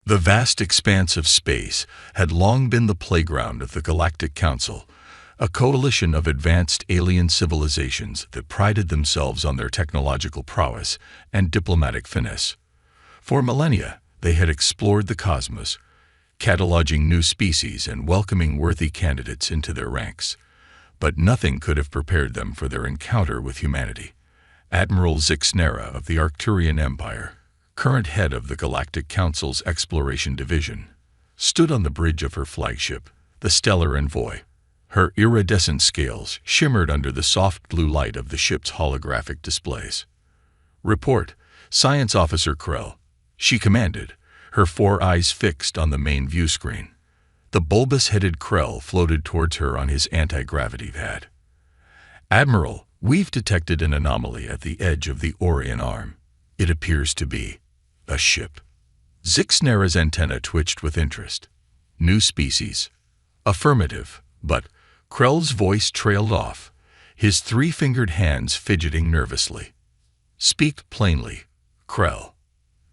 The vast expanse of space had long been the playground of the Galactic Council, a coalition of advanced alien civilizations that prided themselves on their technological prowess and diplomatic finesse. For millennia, they had explored the cosmos, cataloging new species and welcoming worthy candidates into their ranks. But nothing could have prepared them for their encounter with humanity. Admiral Zixnera of the Arcturian Empire, current head of the Galactic Council's Exploration Division, stood on the bridge of her flagship, the Stellar Envoy. Her iridescent scales shimmered under the soft blue light of the ship's holographic displays. "Report, Science Officer Krell," she commanded, her 4 eyes fixed on the main view screen. The bulbous-headed Krell floated towards her on his anti-gravity pad. "Admiral, we've detected an anomaly at the edge of the Orion Arm. It appears to be a ship." Zixnera's antenna twitched with interest. "New species?" "Affirmative," but Krell's voice trailed off, his 3-fingered hands fidgeting nervously. "Speak plainly, Krell."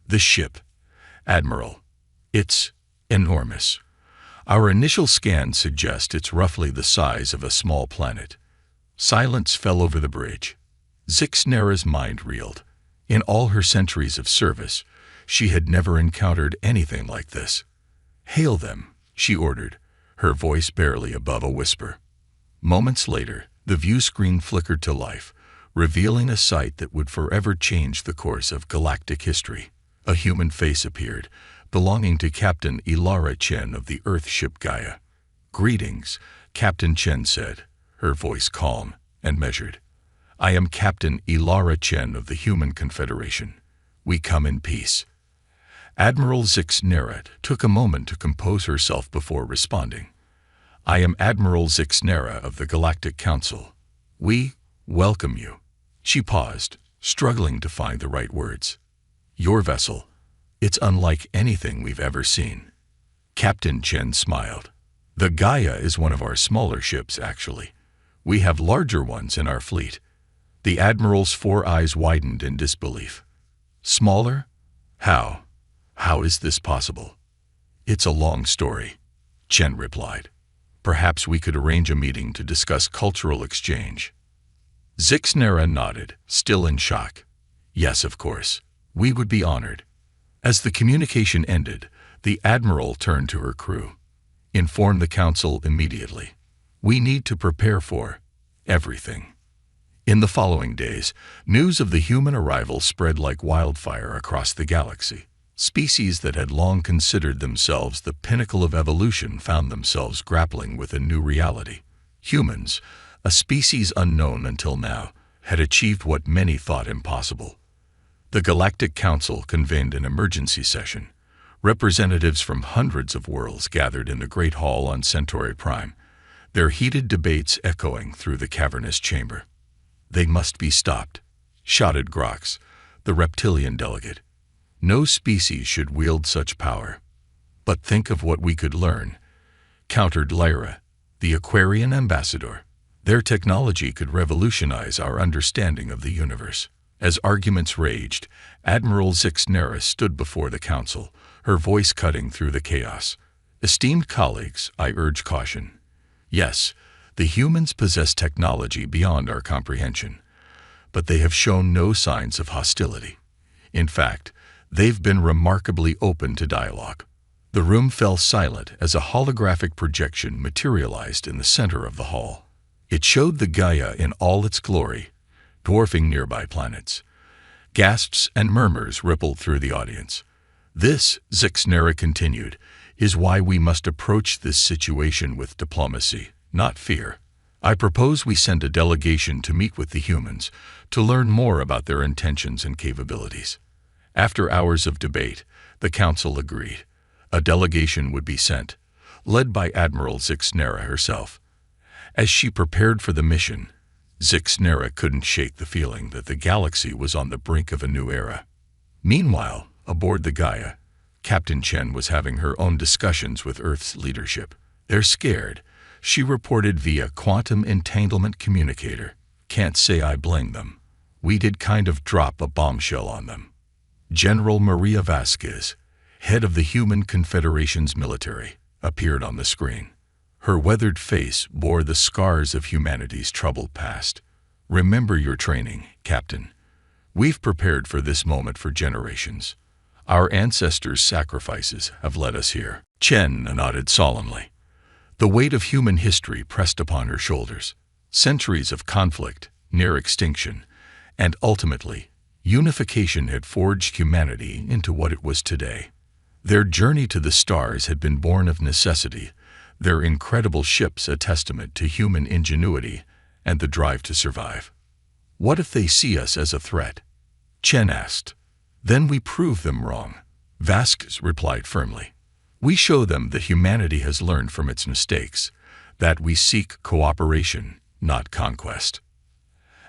"The ship, Admiral. It's enormous. Our initial scans suggest it's roughly the size of a small planet." Silence fell over the bridge. Zixnera's mind reeled. In all her centuries of service, she had never encountered anything like this. "Hail them," she ordered, her voice barely above a whisper. Moments later, the view screen flickered to life, revealing a sight that would forever change the course of galactic history. A human face appeared, belonging to Captain Ilara Chen of the Earth ship Gaia. "Greetings," Captain Chen said, her voice calm and measured. "I am Captain Ilara Chen of the Human Confederation. We come in peace." Admiral Zixnera took a moment to compose herself before responding. "I am Admiral Zixnera of the Galactic Council. We welcome you." She paused, struggling to find the right words. "Your vessel. It's unlike anything we've ever seen." Captain Chen smiled. "The Gaia is one of our smaller ships, actually. We have larger ones in our fleet." The Admiral's 4 eyes widened in disbelief. "Smaller? How? How is this possible?" "It's a long story," Chen replied. "Perhaps we could arrange a meeting to discuss cultural exchange." Zixnera nodded, still in shock. "Yes, of course. We would be honored." As the communication ended, the Admiral turned to her crew. "Inform the Council immediately. We need to prepare for everything." In the following days, news of the human arrival spread like wildfire across the galaxy. Species that had long considered themselves the pinnacle of evolution found themselves grappling with a new reality. Humans, a species unknown until now, had achieved what many thought impossible. The Galactic Council convened an emergency session. Representatives from hundreds of worlds gathered in the Great Hall on Centauri Prime, their heated debates echoing through the cavernous chamber. "They must be stopped," shouted Grox, the reptilian delegate. "No species should wield such power." "But think of what we could learn," countered Lyra, the Aquarian ambassador. "Their technology could revolutionize our understanding of the universe." As arguments raged, Admiral Zixnera stood before the Council, her voice cutting through the chaos. "Esteemed colleagues, I urge caution. Yes, the humans possess technology beyond our comprehension, but they have shown no signs of hostility. In fact, they've been remarkably open to dialogue." The room fell silent as a holographic projection materialized in the center of the hall. It showed the Gaia in all its glory, dwarfing nearby planets. Gasps and murmurs rippled through the audience. "This," Zixnera continued, "is why we must approach this situation with diplomacy, not fear. I propose we send a delegation to meet with the humans, to learn more about their intentions and capabilities." After hours of debate, the Council agreed. A delegation would be sent, led by Admiral Zixnera herself. As she prepared for the mission, Zixnera couldn't shake the feeling that the galaxy was on the brink of a new era. Meanwhile, aboard the Gaia, Captain Chen was having her own discussions with Earth's leadership. "They're scared," she reported via quantum entanglement communicator. "Can't say I blame them. We did kind of drop a bombshell on them." General Maria Vasquez, head of the Human Confederation's military, appeared on the screen. Her weathered face bore the scars of humanity's troubled past. "Remember your training, Captain. We've prepared for this moment for generations. Our ancestors' sacrifices have led us here." Chen nodded solemnly. The weight of human history pressed upon her shoulders. Centuries of conflict, near extinction, and ultimately, unification had forged humanity into what it was today. Their journey to the stars had been born of necessity, their incredible ships a testament to human ingenuity and the drive to survive. "What if they see us as a threat?" Chen asked. "Then we prove them wrong," Vasquez replied firmly. "We show them that humanity has learned from its mistakes, that we seek cooperation, not conquest."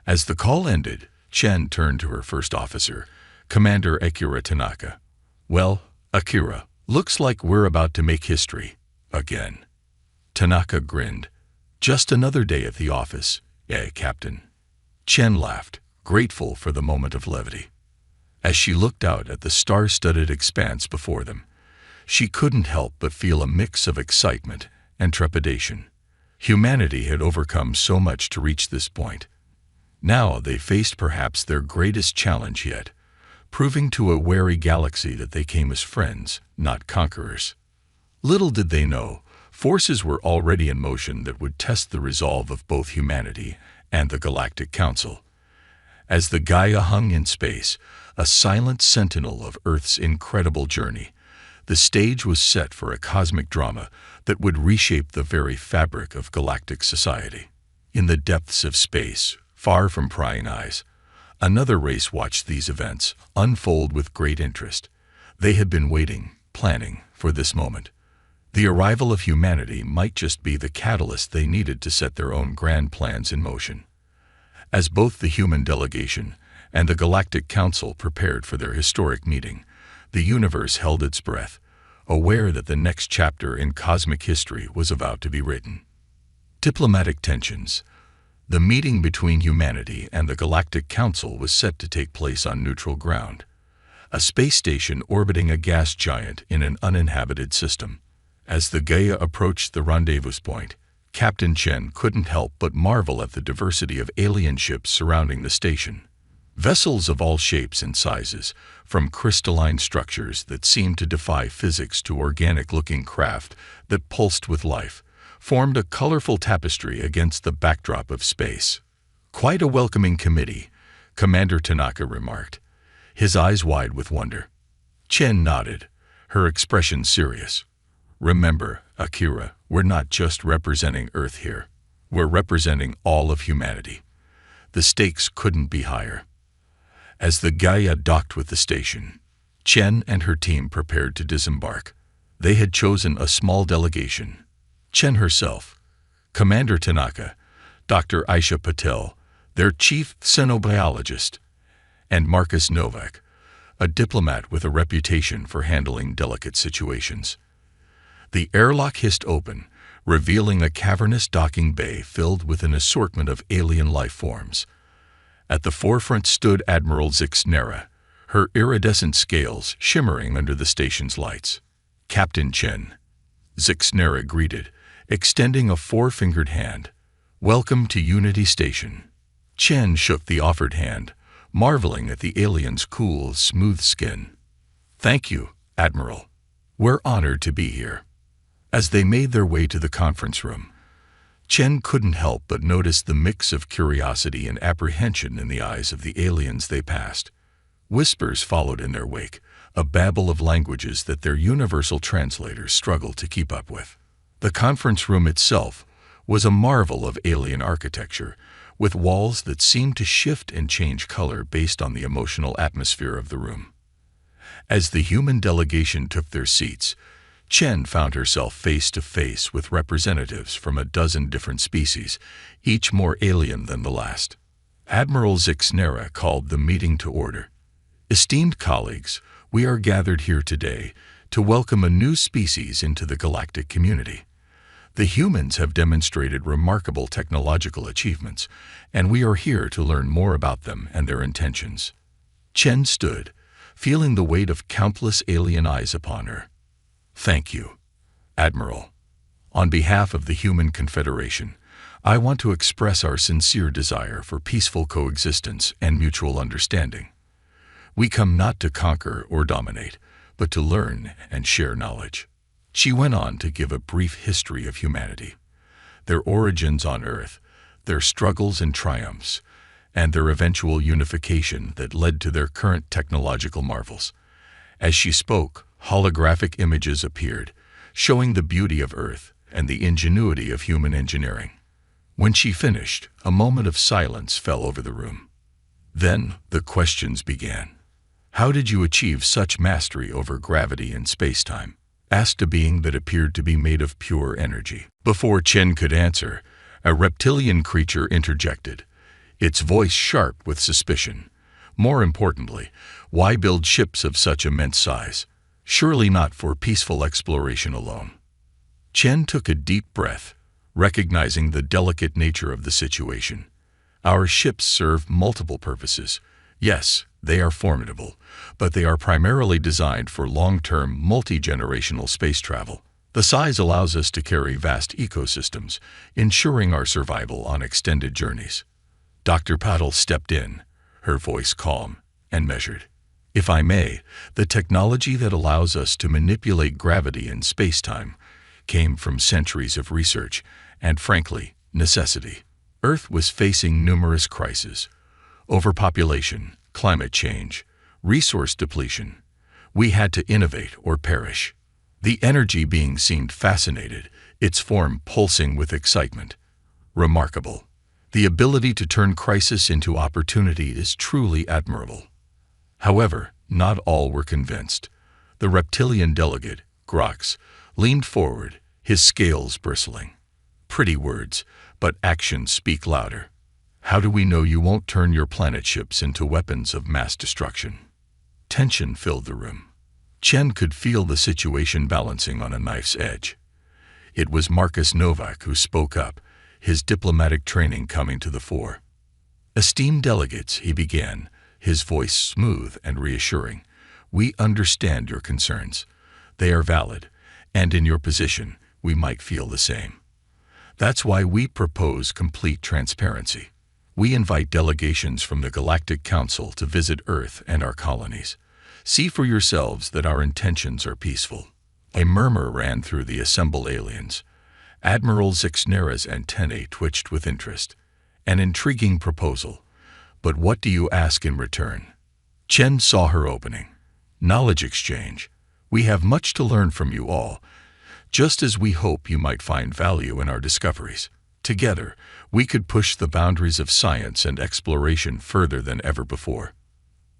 As the call ended, Chen turned to her first officer, Commander Akira Tanaka. "Well, Akira, looks like we're about to make history. Again." Tanaka grinned. "Just another day at the office, Captain." Chen laughed, grateful for the moment of levity. As she looked out at the star-studded expanse before them, she couldn't help but feel a mix of excitement and trepidation. Humanity had overcome so much to reach this point. Now they faced perhaps their greatest challenge yet, proving to a wary galaxy that they came as friends, not conquerors. Little did they know, forces were already in motion that would test the resolve of both humanity and the Galactic Council. As the Gaia hung in space, a silent sentinel of Earth's incredible journey, the stage was set for a cosmic drama that would reshape the very fabric of galactic society. In the depths of space, far from prying eyes, another race watched these events unfold with great interest. They had been waiting, planning for this moment. The arrival of humanity might just be the catalyst they needed to set their own grand plans in motion. As both the human delegation and the Galactic Council prepared for their historic meeting, the universe held its breath, aware that the next chapter in cosmic history was about to be written. Diplomatic tensions. The meeting between humanity and the Galactic Council was set to take place on neutral ground, a space station orbiting a gas giant in an uninhabited system. As the Gaia approached the rendezvous point, Captain Chen couldn't help but marvel at the diversity of alien ships surrounding the station. Vessels of all shapes and sizes, from crystalline structures that seemed to defy physics to organic-looking craft that pulsed with life, formed a colorful tapestry against the backdrop of space. "Quite a welcoming committee," Commander Tanaka remarked, his eyes wide with wonder. Chen nodded, her expression serious. "Remember, Akira, we're not just representing Earth here. We're representing all of humanity." The stakes couldn't be higher. As the Gaia docked with the station, Chen and her team prepared to disembark. They had chosen a small delegation. Chen herself, Commander Tanaka, Dr. Aisha Patel, their chief xenobiologist, and Marcus Novak, a diplomat with a reputation for handling delicate situations. The airlock hissed open, revealing a cavernous docking bay filled with an assortment of alien life forms. At the forefront stood Admiral Zixnera, her iridescent scales shimmering under the station's lights. "Captain Chen," Zixnera greeted, extending a four-fingered hand. "Welcome to Unity Station." Chen shook the offered hand, marveling at the alien's cool, smooth skin. "Thank you, Admiral. We're honored to be here." As they made their way to the conference room, Chen couldn't help but notice the mix of curiosity and apprehension in the eyes of the aliens they passed. Whispers followed in their wake, a babble of languages that their universal translators struggled to keep up with. The conference room itself was a marvel of alien architecture, with walls that seemed to shift and change color based on the emotional atmosphere of the room. As the human delegation took their seats, Chen found herself face to face with representatives from a dozen different species, each more alien than the last. Admiral Zixnera called the meeting to order. "Esteemed colleagues, we are gathered here today to welcome a new species into the galactic community. The humans have demonstrated remarkable technological achievements, and we are here to learn more about them and their intentions." Chen stood, feeling the weight of countless alien eyes upon her. "Thank you, Admiral. On behalf of the Human Confederation, I want to express our sincere desire for peaceful coexistence and mutual understanding. We come not to conquer or dominate, but to learn and share knowledge." She went on to give a brief history of humanity, their origins on Earth, their struggles and triumphs, and their eventual unification that led to their current technological marvels. As she spoke, holographic images appeared, showing the beauty of Earth and the ingenuity of human engineering. When she finished, a moment of silence fell over the room. Then the questions began. "How did you achieve such mastery over gravity and space-time?" asked a being that appeared to be made of pure energy. Before Chen could answer, a reptilian creature interjected, its voice sharp with suspicion. "More importantly, why build ships of such immense size? Surely not for peaceful exploration alone." Chen took a deep breath, recognizing the delicate nature of the situation. "Our ships serve multiple purposes. Yes, they are formidable, but they are primarily designed for long-term, multi-generational space travel. The size allows us to carry vast ecosystems, ensuring our survival on extended journeys." Dr. Patel stepped in, her voice calm and measured. "If I may, the technology that allows us to manipulate gravity and space-time came from centuries of research and, frankly, necessity. Earth was facing numerous crises: overpopulation, climate change, resource depletion. We had to innovate or perish." The energy being seemed fascinated, its form pulsing with excitement. "Remarkable. The ability to turn crisis into opportunity is truly admirable." However, not all were convinced. The reptilian delegate, Grox, leaned forward, his scales bristling. "Pretty words, but actions speak louder. How do we know you won't turn your planet ships into weapons of mass destruction?" Tension filled the room. Chen could feel the situation balancing on a knife's edge. It was Marcus Novak who spoke up, his diplomatic training coming to the fore. "Esteemed delegates," he began, his voice smooth and reassuring, "we understand your concerns. They are valid, and in your position, we might feel the same. That's why we propose complete transparency. We invite delegations from the Galactic Council to visit Earth and our colonies. See for yourselves that our intentions are peaceful." A murmur ran through the assembled aliens. Admiral Zixnera's antennae twitched with interest. "An intriguing proposal. But what do you ask in return?" Chen saw her opening. "Knowledge exchange. We have much to learn from you all, just as we hope you might find value in our discoveries. Together, we could push the boundaries of science and exploration further than ever before."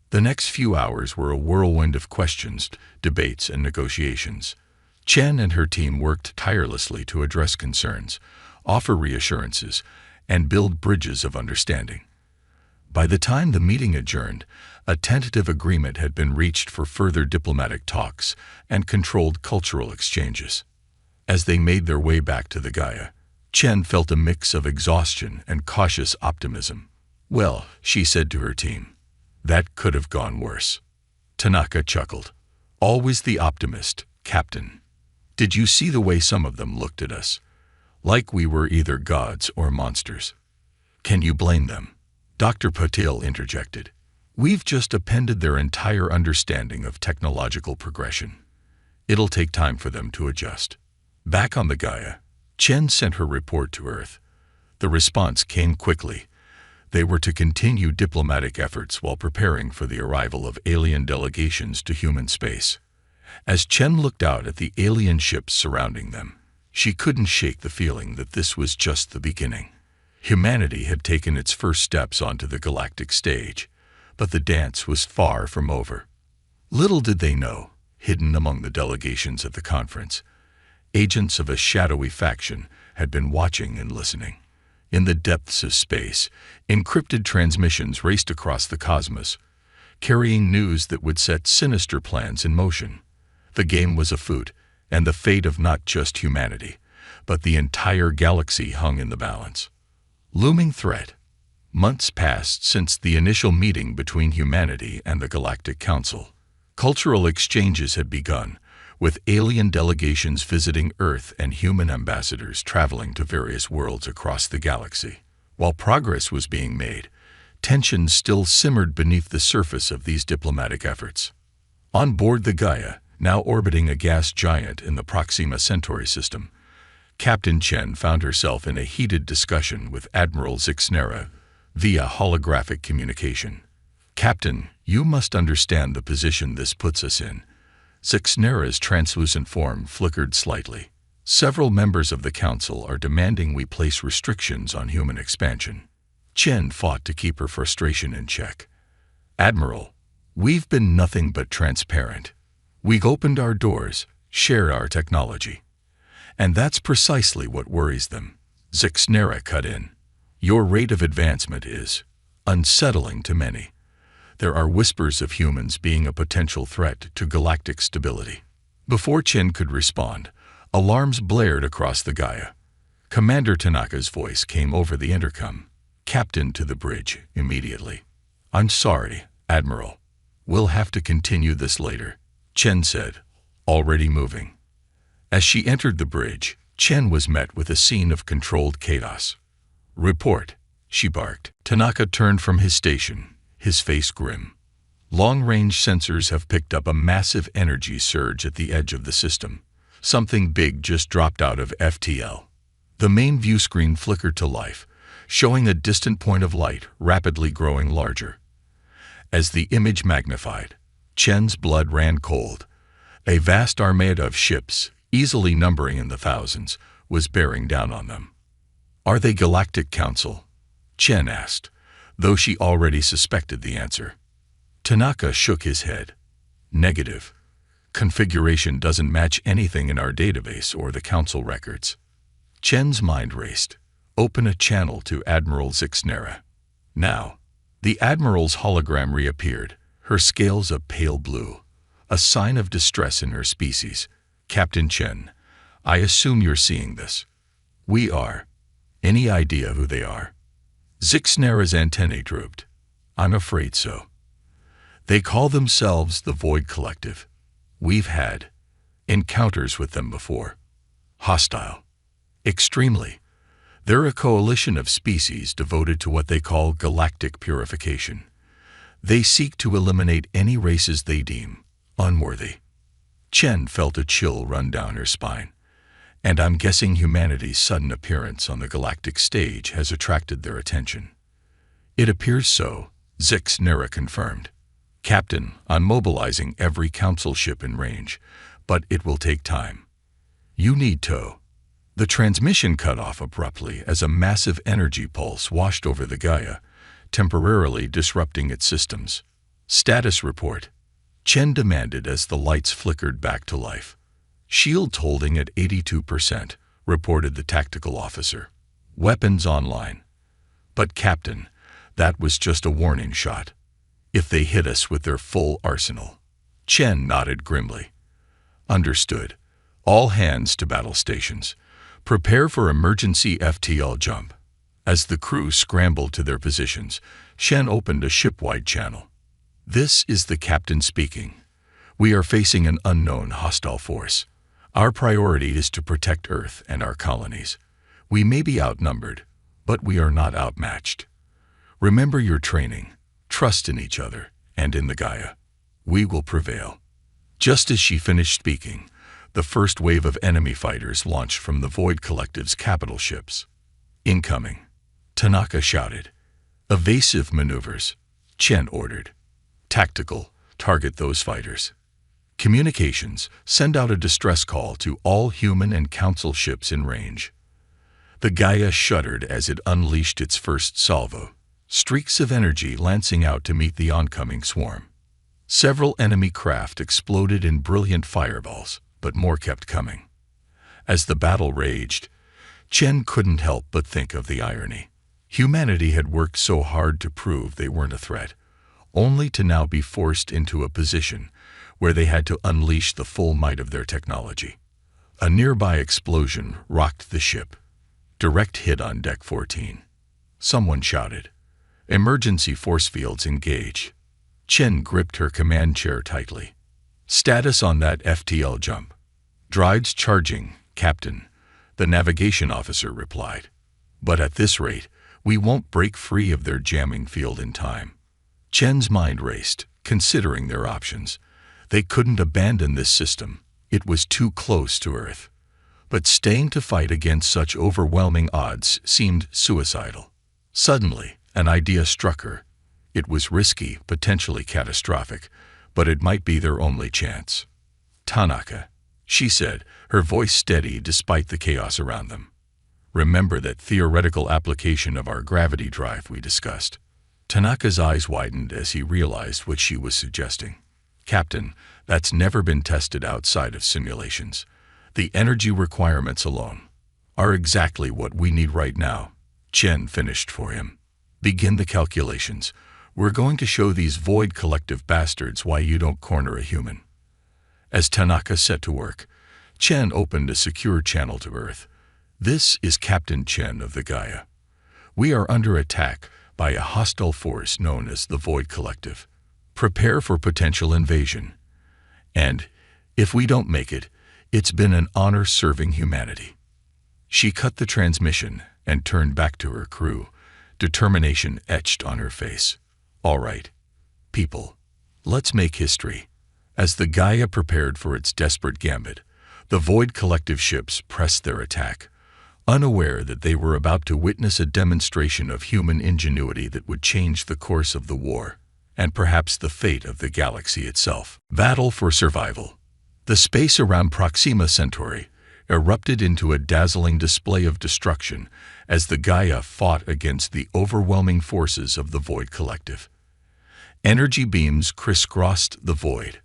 The next few hours were a whirlwind of questions, debates, and negotiations. Chen and her team worked tirelessly to address concerns, offer reassurances, and build bridges of understanding. By the time the meeting adjourned, a tentative agreement had been reached for further diplomatic talks and controlled cultural exchanges. As they made their way back to the Gaia, Chen felt a mix of exhaustion and cautious optimism. "Well," she said to her team, "that could have gone worse." Tanaka chuckled. "Always the optimist, Captain. Did you see the way some of them looked at us? Like we were either gods or monsters. Can you blame them?" Dr. Patel interjected. "We've just appended their entire understanding of technological progression. It'll take time for them to adjust." Back on the Gaia, Chen sent her report to Earth. The response came quickly. They were to continue diplomatic efforts while preparing for the arrival of alien delegations to human space. As Chen looked out at the alien ships surrounding them, she couldn't shake the feeling that this was just the beginning. Humanity had taken its first steps onto the galactic stage, but the dance was far from over. Little did they know, hidden among the delegations at the conference, agents of a shadowy faction had been watching and listening. In the depths of space, encrypted transmissions raced across the cosmos, carrying news that would set sinister plans in motion. The game was afoot, and the fate of not just humanity, but the entire galaxy hung in the balance. Looming threat. Months passed since the initial meeting between humanity and the Galactic Council. Cultural exchanges had begun, with alien delegations visiting Earth and human ambassadors traveling to various worlds across the galaxy. While progress was being made, tensions still simmered beneath the surface of these diplomatic efforts. On board the Gaia, now orbiting a gas giant in the Proxima Centauri system, Captain Chen found herself in a heated discussion with Admiral Zixnera via holographic communication. "Captain, you must understand the position this puts us in." Zixnera's translucent form flickered slightly. "Several members of the Council are demanding we place restrictions on human expansion." Chen fought to keep her frustration in check. "Admiral, we've been nothing but transparent. We've opened our doors, shared our technology. And that's precisely what worries them." Zixnera cut in. "Your rate of advancement is unsettling to many. There are whispers of humans being a potential threat to galactic stability." Before Chen could respond, alarms blared across the Gaia. Commander Tanaka's voice came over the intercom. "Captain, to the bridge, immediately." "I'm sorry, Admiral. We'll have to continue this later," Chen said, already moving. As she entered the bridge, Chen was met with a scene of controlled chaos. "Report," she barked. Tanaka turned from his station, his face grim. "Long-range sensors have picked up a massive energy surge at the edge of the system. Something big just dropped out of FTL." The main view screen flickered to life, showing a distant point of light rapidly growing larger. As the image magnified, Chen's blood ran cold. A vast armada of ships, easily numbering in the thousands, was bearing down on them. "Are they Galactic Council?" Chen asked, though she already suspected the answer. Tanaka shook his head. "Negative. Configuration doesn't match anything in our database or the Council records." Chen's mind raced. "Open a channel to Admiral Zixnera." Now, the Admiral's hologram reappeared, her scales a pale blue, a sign of distress in her species. "Captain Chen, I assume you're seeing this." "We are. Any idea who they are?" Zixnera's antennae drooped. "I'm afraid so. They call themselves the Void Collective. We've had encounters with them before. Hostile. Extremely. They're a coalition of species devoted to what they call galactic purification. They seek to eliminate any races they deem unworthy." Chen felt a chill run down her spine. "And I'm guessing humanity's sudden appearance on the galactic stage has attracted their attention." "It appears so," Zixnera confirmed. "Captain, I'm mobilizing every Council ship in range, but it will take time. You need tow." The transmission cut off abruptly as a massive energy pulse washed over the Gaia, temporarily disrupting its systems. "Status report," Chen demanded as the lights flickered back to life. "Shields holding at 82%, reported the tactical officer. "Weapons online." "But Captain, that was just a warning shot. If they hit us with their full arsenal." Chen nodded grimly. "Understood. All hands to battle stations. Prepare for emergency FTL jump." As the crew scrambled to their positions, Chen opened a ship-wide channel. "This is the captain speaking. We are facing an unknown hostile force. Our priority is to protect Earth and our colonies. We may be outnumbered, but we are not outmatched. Remember your training, trust in each other, and in the Gaia. We will prevail." Just as she finished speaking, the first wave of enemy fighters launched from the Void Collective's capital ships. "Incoming," Tanaka shouted. "Evasive maneuvers," Chen ordered. "Tactical, target those fighters. Communications, send out a distress call to all human and Council ships in range." The Gaia shuddered as it unleashed its first salvo, streaks of energy lancing out to meet the oncoming swarm. Several enemy craft exploded in brilliant fireballs, but more kept coming. As the battle raged, Chen couldn't help but think of the irony. Humanity had worked so hard to prove they weren't a threat, only to now be forced into a position where they had to unleash the full might of their technology. A nearby explosion rocked the ship. Direct hit on Deck 14. Someone shouted, "Emergency force fields engaged." Chen gripped her command chair tightly. Status on that FTL jump. Droids charging, Captain, the navigation officer replied. But at this rate, we won't break free of their jamming field in time. Chen's mind raced, considering their options. They couldn't abandon this system. It was too close to Earth. But staying to fight against such overwhelming odds seemed suicidal. Suddenly, an idea struck her. It was risky, potentially catastrophic, but it might be their only chance. Tanaka, she said, her voice steady despite the chaos around them. Remember that theoretical application of our gravity drive we discussed. Tanaka's eyes widened as he realized what she was suggesting. Captain, that's never been tested outside of simulations. The energy requirements alone are exactly what we need right now. Chen finished for him. Begin the calculations. We're going to show these void collective bastards why you don't corner a human. As Tanaka set to work, Chen opened a secure channel to Earth. This is Captain Chen of the Gaia. We are under attack by a hostile force known as the Void Collective. Prepare for potential invasion. And, if we don't make it, it's been an honor serving humanity. She cut the transmission and turned back to her crew, determination etched on her face. All right, people, let's make history. As the Gaia prepared for its desperate gambit, the Void Collective ships pressed their attack, unaware that they were about to witness a demonstration of human ingenuity that would change the course of the war, and perhaps the fate of the galaxy itself. Battle for survival. The space around Proxima Centauri erupted into a dazzling display of destruction as the Gaia fought against the overwhelming forces of the Void Collective. Energy beams crisscrossed the void,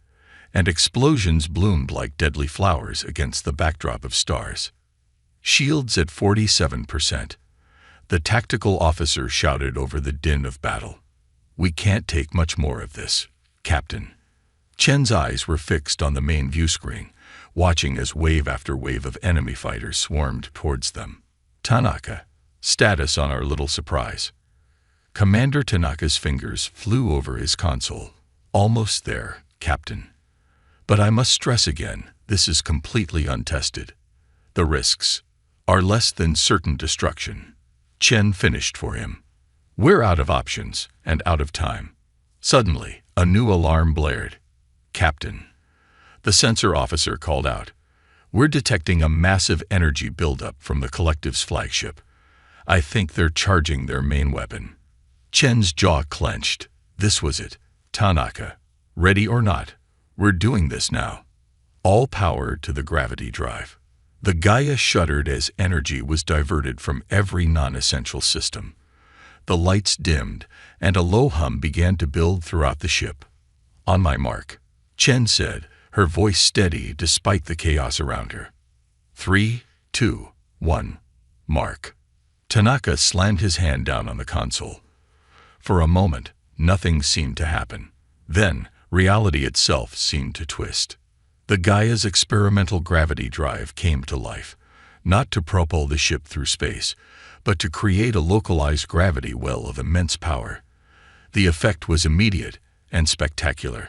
and explosions bloomed like deadly flowers against the backdrop of stars. Shields at 47%. The tactical officer shouted over the din of battle. We can't take much more of this, Captain. Chen's eyes were fixed on the main view screen, watching as wave after wave of enemy fighters swarmed towards them. Tanaka, status on our little surprise. Commander Tanaka's fingers flew over his console. Almost there, Captain. But I must stress again, this is completely untested. The risks are less than certain destruction. Chen finished for him. We're out of options and out of time. Suddenly, a new alarm blared. Captain, the sensor officer called out. We're detecting a massive energy buildup from the Collective's flagship. I think they're charging their main weapon. Chen's jaw clenched. This was it. Tanaka, ready or not, we're doing this now. All power to the gravity drive. The Gaia shuddered as energy was diverted from every non-essential system. The lights dimmed, and a low hum began to build throughout the ship. On my mark, Chen said, her voice steady despite the chaos around her. 3, 2, 1, mark. Tanaka slammed his hand down on the console. For a moment, nothing seemed to happen. Then, reality itself seemed to twist. The Gaia's experimental gravity drive came to life, not to propel the ship through space, but to create a localized gravity well of immense power. The effect was immediate and spectacular.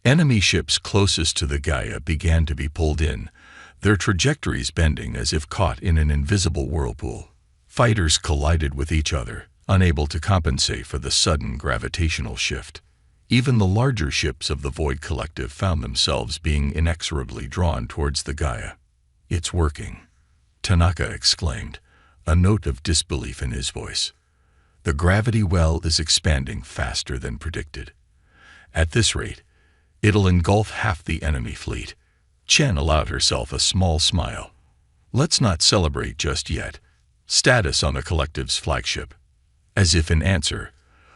Enemy ships closest to the Gaia began to be pulled in, their trajectories bending as if caught in an invisible whirlpool. Fighters collided with each other, unable to compensate for the sudden gravitational shift. Even the larger ships of the Void Collective found themselves being inexorably drawn towards the Gaia. It's working, Tanaka exclaimed, a note of disbelief in his voice. The gravity well is expanding faster than predicted. At this rate, it'll engulf half the enemy fleet. Chen allowed herself a small smile. Let's not celebrate just yet. Status on the Collective's flagship. As if in answer,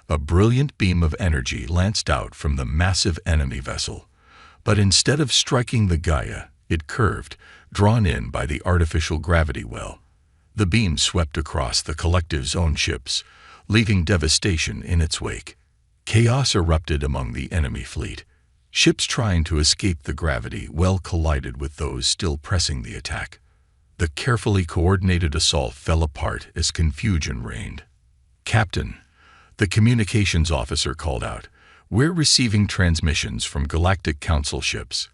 a brilliant beam of energy lanced out from the massive enemy vessel. But instead of striking the Gaia, it curved, drawn in by the artificial gravity well. The beam swept across the Collective's own ships, leaving devastation in its wake. Chaos erupted among the enemy fleet. Ships trying to escape the gravity well collided with those still pressing the attack. The carefully coordinated assault fell apart as confusion reigned. Captain, the communications officer called out, We're receiving transmissions from Galactic Council ships.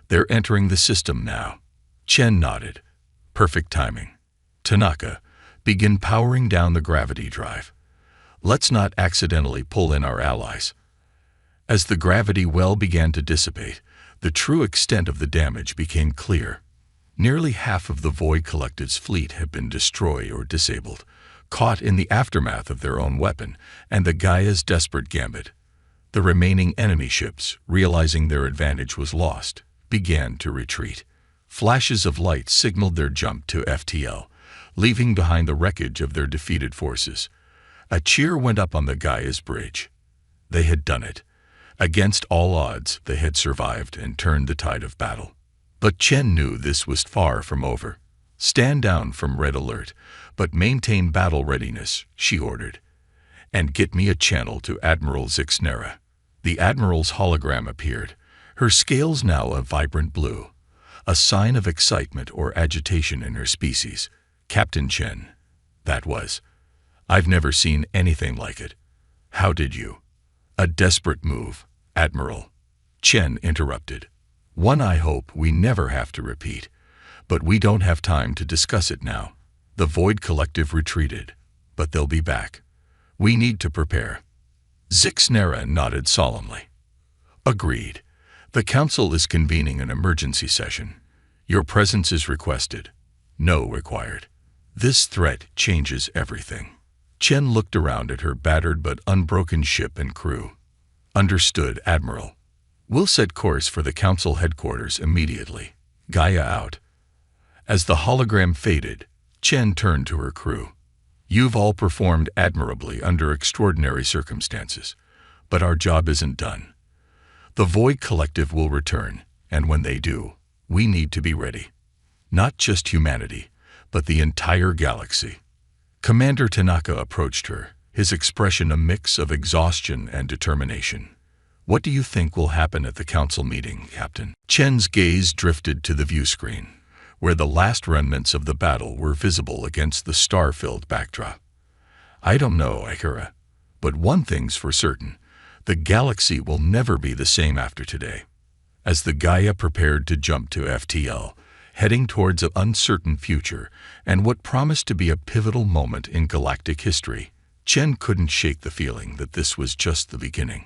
They're entering the system now. Chen nodded. Perfect timing. Tanaka, begin powering down the gravity drive. Let's not accidentally pull in our allies. As the gravity well began to dissipate, the true extent of the damage became clear. Nearly half of the Void Collective's fleet had been destroyed or disabled, caught in the aftermath of their own weapon and the Gaia's desperate gambit. The remaining enemy ships, realizing their advantage was lost, began to retreat. Flashes of light signaled their jump to FTL, leaving behind the wreckage of their defeated forces. A cheer went up on the Gaia's bridge. They had done it. Against all odds, they had survived and turned the tide of battle. But Chen knew this was far from over. Stand down from red alert, but maintain battle readiness, she ordered. And get me a channel to Admiral Zixnera. The Admiral's hologram appeared, her scales now a vibrant blue, a sign of excitement or agitation in her species. Captain Chen. That was. I've never seen anything like it. How did you? A desperate move, Admiral. Chen interrupted. One I hope we never have to repeat, but we don't have time to discuss it now. The Void Collective retreated, but they'll be back. We need to prepare. Zixnera nodded solemnly. Agreed. The Council is convening an emergency session. Your presence is requested. No required. This threat changes everything. Chen looked around at her battered but unbroken ship and crew. Understood, Admiral. We'll set course for the Council headquarters immediately. Gaia out. As the hologram faded, Chen turned to her crew. You've all performed admirably under extraordinary circumstances, but our job isn't done. The Void Collective will return, and when they do, we need to be ready. Not just humanity, but the entire galaxy. Commander Tanaka approached her, his expression a mix of exhaustion and determination. What do you think will happen at the council meeting, Captain? Chen's gaze drifted to the view screen, where the last remnants of the battle were visible against the star-filled backdrop. I don't know, Akira, but one thing's for certain. The galaxy will never be the same after today. As the Gaia prepared to jump to FTL, heading towards an uncertain future and what promised to be a pivotal moment in galactic history, Chen couldn't shake the feeling that this was just the beginning.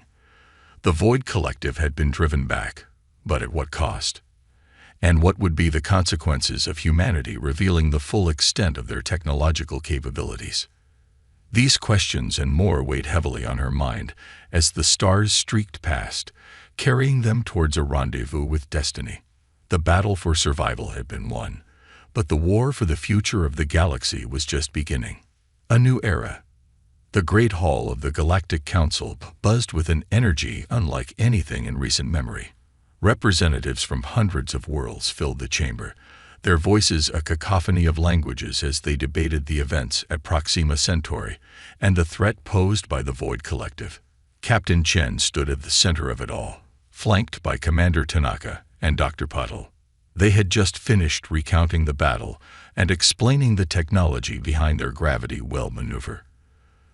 The Void Collective had been driven back, but at what cost? And what would be the consequences of humanity revealing the full extent of their technological capabilities? These questions and more weighed heavily on her mind as the stars streaked past, carrying them towards a rendezvous with destiny. The battle for survival had been won, but the war for the future of the galaxy was just beginning. A new era. The Great Hall of the Galactic Council buzzed with an energy unlike anything in recent memory. Representatives from hundreds of worlds filled the chamber, their voices a cacophony of languages as they debated the events at Proxima Centauri and the threat posed by the Void Collective. Captain Chen stood at the center of it all, flanked by Commander Tanaka and Dr. Puddle. They had just finished recounting the battle and explaining the technology behind their gravity well maneuver.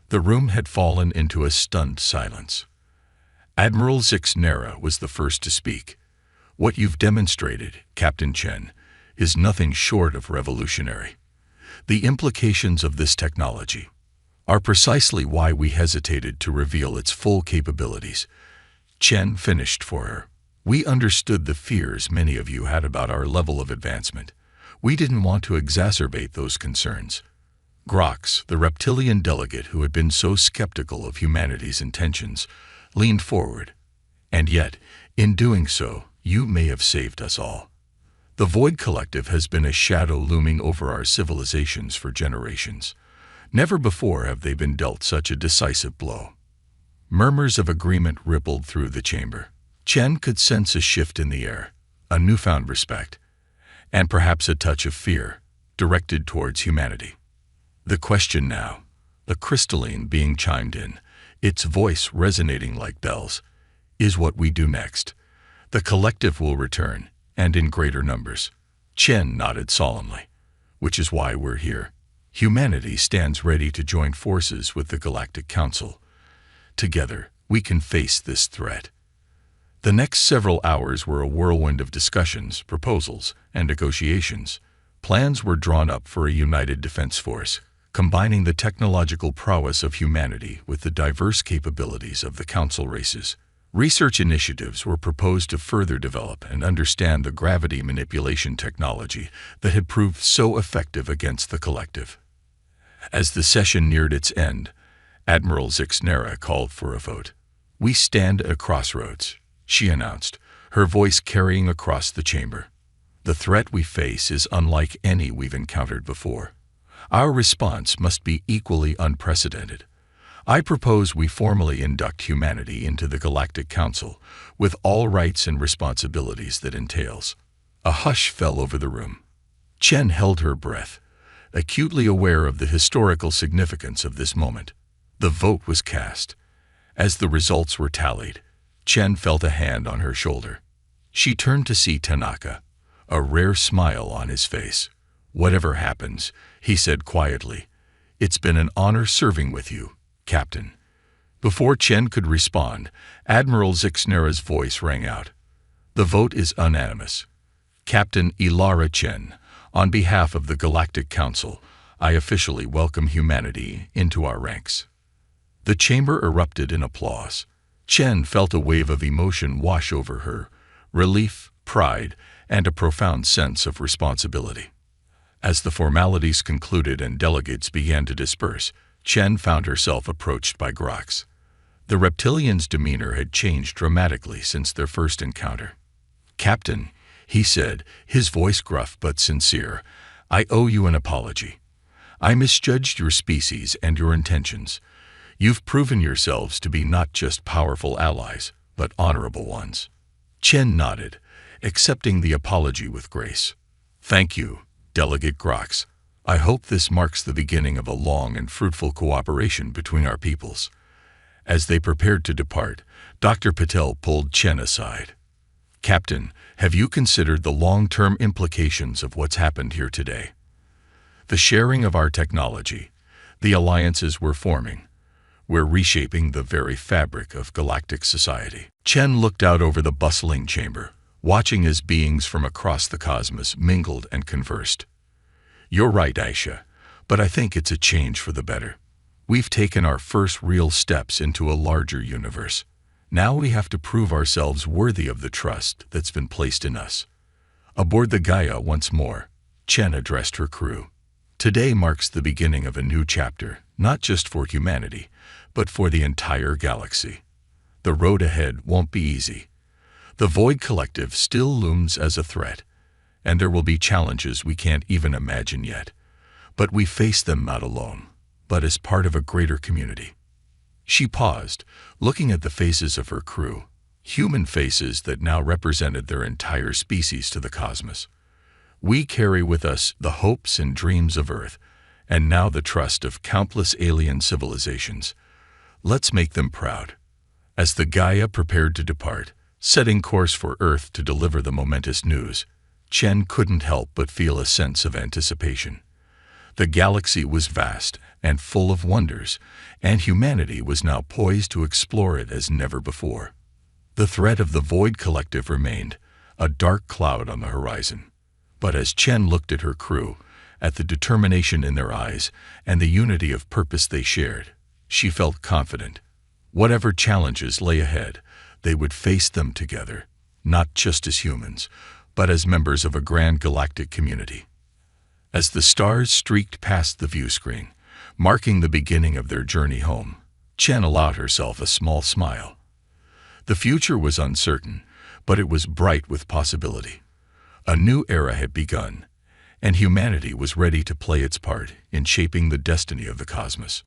The room had fallen into a stunned silence. Admiral Zixnera was the first to speak. What you've demonstrated, Captain Chen, is nothing short of revolutionary. The implications of this technology are precisely why we hesitated to reveal its full capabilities. Chen finished for her. We understood the fears many of you had about our level of advancement. We didn't want to exacerbate those concerns. Grox, the reptilian delegate who had been so skeptical of humanity's intentions, leaned forward. And yet, in doing so, you may have saved us all. The Void Collective has been a shadow looming over our civilizations for generations. Never before have they been dealt such a decisive blow. Murmurs of agreement rippled through the chamber. Chen could sense a shift in the air, a newfound respect, and perhaps a touch of fear, directed towards humanity. The question now, the crystalline being chimed in, its voice resonating like bells, is what we do next. The collective will return, and in greater numbers. Chen nodded solemnly. Which is why we're here. Humanity stands ready to join forces with the Galactic Council. Together, We can face this threat. The next several hours were a whirlwind of discussions, proposals, and negotiations. Plans were drawn up for a united defense force, combining the technological prowess of humanity with the diverse capabilities of the Council races. Research initiatives were proposed to further develop and understand the gravity manipulation technology that had proved so effective against the collective. As the session neared its end, Admiral Zixnera called for a vote. "We stand at a crossroads," she announced, her voice carrying across the chamber. "The threat we face is unlike any we've encountered before. Our response must be equally unprecedented. I propose we formally induct humanity into the Galactic Council, with all rights and responsibilities that entails." A hush fell over the room. Chen held her breath, acutely aware of the historical significance of this moment. The vote was cast. As the results were tallied, Chen felt a hand on her shoulder. She turned to see Tanaka, a rare smile on his face. "Whatever happens," he said quietly, "it's been an honor serving with you, Captain." Before Chen could respond, Admiral Zixnera's voice rang out. "The vote is unanimous. Captain Ilara Chen, on behalf of the Galactic Council, I officially welcome humanity into our ranks." The chamber erupted in applause. Chen felt a wave of emotion wash over her, relief, pride, and a profound sense of responsibility. As the formalities concluded and delegates began to disperse, Chen found herself approached by Grox. The reptilian's demeanor had changed dramatically since their first encounter. "Captain," he said, his voice gruff but sincere, "I owe you an apology. I misjudged your species and your intentions. You've proven yourselves to be not just powerful allies, but honorable ones." Chen nodded, accepting the apology with grace. "Thank you, Delegate Grox. I hope this marks the beginning of a long and fruitful cooperation between our peoples." As they prepared to depart, Dr. Patel pulled Chen aside. "Captain, have you considered the long-term implications of what's happened here today? The sharing of our technology, the alliances we're forming. We're reshaping the very fabric of galactic society." Chen looked out over the bustling chamber, watching as beings from across the cosmos mingled and conversed. "You're right, Aisha, but I think it's a change for the better. We've taken our first real steps into a larger universe. Now we have to prove ourselves worthy of the trust that's been placed in us." Aboard the Gaia once more, Chen addressed her crew. "Today marks the beginning of a new chapter, not just for humanity, but for the entire galaxy. The road ahead won't be easy. The Void Collective still looms as a threat, and there will be challenges we can't even imagine yet. But we face them not alone, but as part of a greater community." She paused, looking at the faces of her crew, human faces that now represented their entire species to the cosmos. "We carry with us the hopes and dreams of Earth, and now the trust of countless alien civilizations. Let's make them proud." As the Gaia prepared to depart, setting course for Earth to deliver the momentous news, Chen couldn't help but feel a sense of anticipation. The galaxy was vast and full of wonders, and humanity was now poised to explore it as never before. The threat of the Void Collective remained, a dark cloud on the horizon. But as Chen looked at her crew, at the determination in their eyes and the unity of purpose they shared, she felt confident. Whatever challenges lay ahead, they would face them together, not just as humans, but as members of a grand galactic community. As the stars streaked past the view screen, marking the beginning of their journey home, Chen allowed herself a small smile. The future was uncertain, but it was bright with possibility. A new era had begun, and humanity was ready to play its part in shaping the destiny of the cosmos.